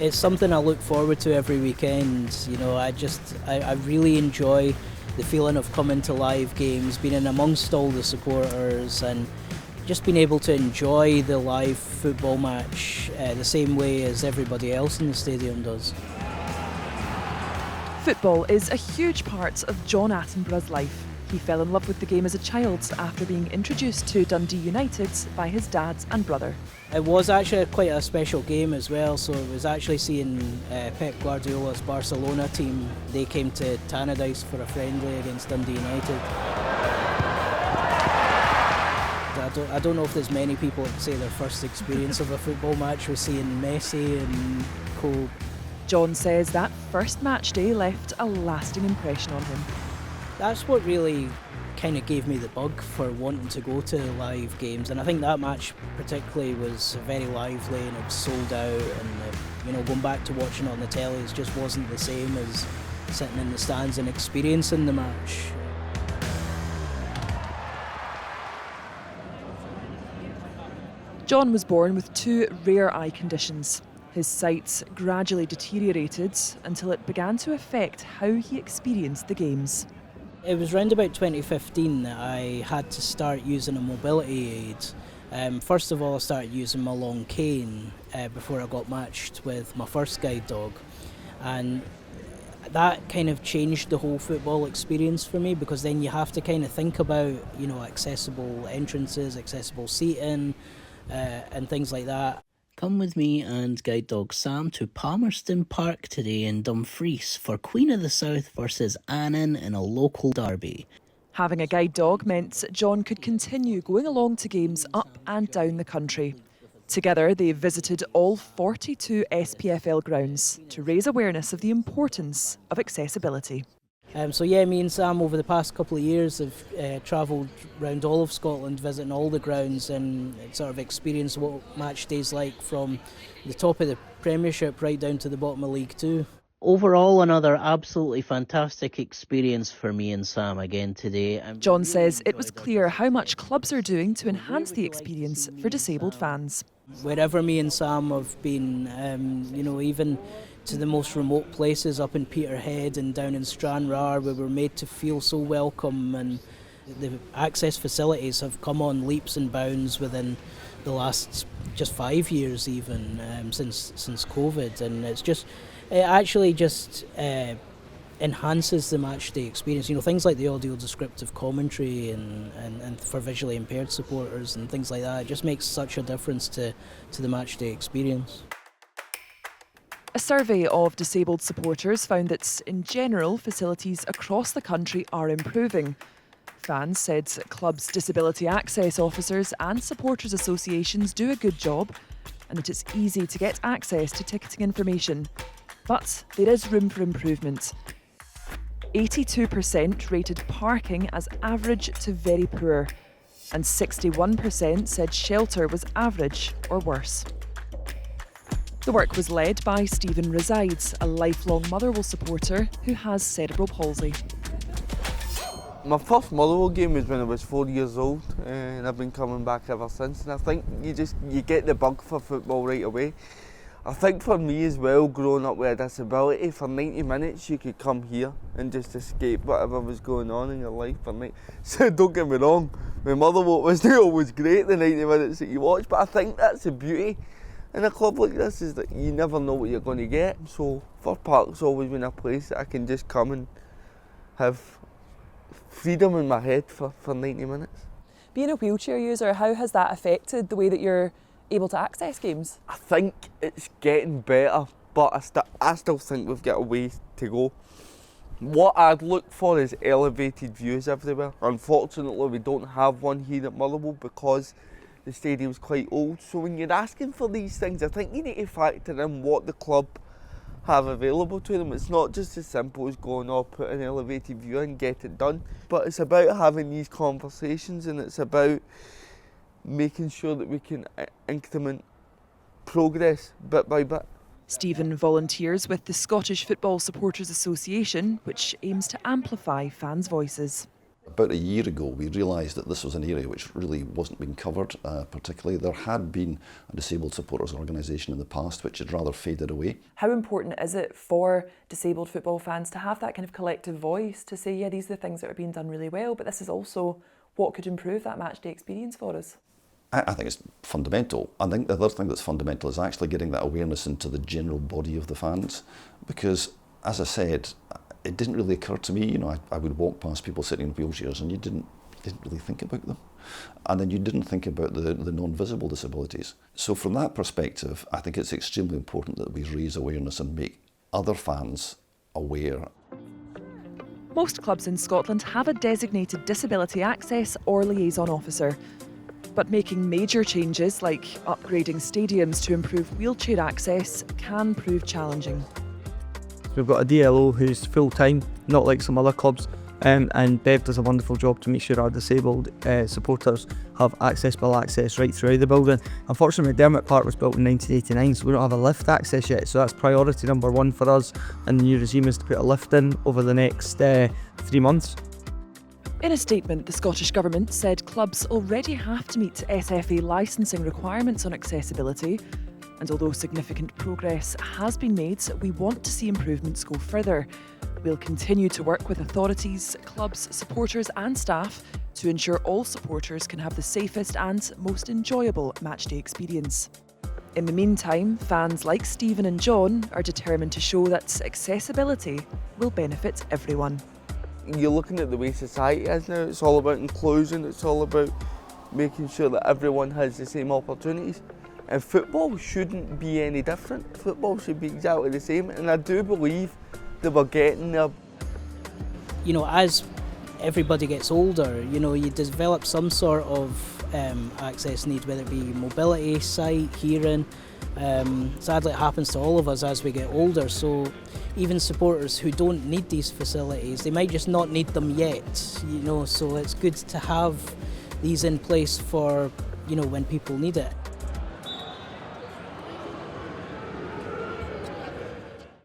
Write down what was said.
It's something I look forward to every weekend. You know, I really enjoy the feeling of coming to live games, being in amongst all the supporters and just being able to enjoy the live football match the same way as everybody else in the stadium does. Football is a huge part of John Attenborough's life. He fell in love with the game as a child after being introduced to Dundee United by his dad and brother. It was actually quite a special game as well, so it was actually seeing Pep Guardiola's Barcelona team. They came to Tannadice for a friendly against Dundee United. I don't know if there's many people that say their first experience of a football match was seeing Messi and co. John says that first match day left a lasting impression on him. That's what really kind of gave me the bug for wanting to go to live games, and I think that match particularly was very lively and it was sold out, and going back to watching it on the tellies just wasn't the same as sitting in the stands and experiencing the match. John was born with two rare eye conditions. His sight gradually deteriorated until it began to affect how he experienced the games. It was around about 2015 that I had to start using a mobility aid. First of all, I started using my long cane before I got matched with my first guide dog. And that kind of changed the whole football experience for me, because then you have to kind of think about, accessible entrances, accessible seating, and things like that. Come with me and guide dog Sam to Palmerston Park today in Dumfries for Queen of the South versus Annan in a local derby. Having a guide dog meant John could continue going along to games up and down the country. Together they visited all 42 SPFL grounds to raise awareness of the importance of accessibility. Me and Sam over the past couple of years have travelled around all of Scotland, visiting all the grounds and sort of experienced what match days like from the top of the Premiership right down to the bottom of League Two. Overall, another absolutely fantastic experience for me and Sam again today. John says it was clear how much clubs are doing to enhance the experience for disabled fans. Wherever me and Sam have been, even to the most remote places up in Peterhead and down in Stranraer, where we're made to feel so welcome, and the access facilities have come on leaps and bounds within the last just 5 years even, since COVID, and it actually just enhances the match day experience. Things like the audio descriptive commentary and for visually impaired supporters and things like that, it just makes such a difference to the match day experience. A survey of disabled supporters found that, in general, facilities across the country are improving. Fans said clubs' disability access officers and supporters associations do a good job, and that it's easy to get access to ticketing information. But there is room for improvement. 82% rated parking as average to very poor, and 61% said shelter was average or worse. The work was led by Stephen Resides, a lifelong Motherwell supporter who has cerebral palsy. My first Motherwell game was when I was 4 years old, and I've been coming back ever since. And I think you get the bug for football right away. I think for me as well, growing up with a disability, for 90 minutes you could come here and just escape whatever was going on in your life for 90. So don't get me wrong, my Motherwell was always great, the 90 minutes that you watch, but I think that's the beauty in a club like this, is that you never know what you're going to get. So Fir Park's always been a place that I can just come and have freedom in my head for 90 minutes. Being a wheelchair user, how has that affected the way that you're able to access games? I think it's getting better, but I still think we've got a way to go. What I'd look for is elevated views everywhere. Unfortunately, we don't have one here at Motherwell because the stadium's quite old. So when you're asking for these things, I think you need to factor in what the club have available to them. It's not just as simple as going, put an elevated view and get it done. But it's about having these conversations, and it's about making sure that we can increment progress bit by bit. Stephen volunteers with the Scottish Football Supporters Association, which aims to amplify fans' voices. About a year ago, we realised that this was an area which really wasn't being covered particularly. There had been a disabled supporters organisation in the past which had rather faded away. How important is it for disabled football fans to have that kind of collective voice to say, yeah, these are the things that are being done really well, but this is also what could improve that matchday experience for us? I think it's fundamental. I think the other thing that's fundamental is actually getting that awareness into the general body of the fans, because, as I said, it didn't really occur to me, I would walk past people sitting in wheelchairs and you didn't really think about them. And then you didn't think about the non-visible disabilities. So from that perspective, I think it's extremely important that we raise awareness and make other fans aware. Most clubs in Scotland have a designated disability access or liaison officer. But making major changes like upgrading stadiums to improve wheelchair access can prove challenging. We've got a DLO who's full-time, not like some other clubs, and Bev does a wonderful job to make sure our disabled supporters have accessible access right throughout the building. Unfortunately, Dermot Park was built in 1989, so we don't have a lift access yet, so that's priority number one for us, and the new regime is to put a lift in over the next 3 months. In a statement, the Scottish Government said clubs already have to meet SFA licensing requirements on accessibility. And although significant progress has been made, we want to see improvements go further. We'll continue to work with authorities, clubs, supporters and staff to ensure all supporters can have the safest and most enjoyable matchday experience. In the meantime, fans like Stephen and John are determined to show that accessibility will benefit everyone. You're looking at the way society is now. It's all about inclusion, it's all about making sure that everyone has the same opportunities. And football shouldn't be any different. Football should be exactly the same, and I do believe that we're getting there. As everybody gets older, you develop some sort of access need, whether it be mobility, sight, hearing. Sadly, it happens to all of us as we get older, so even supporters who don't need these facilities, they might just not need them yet, so it's good to have these in place for, when people need it.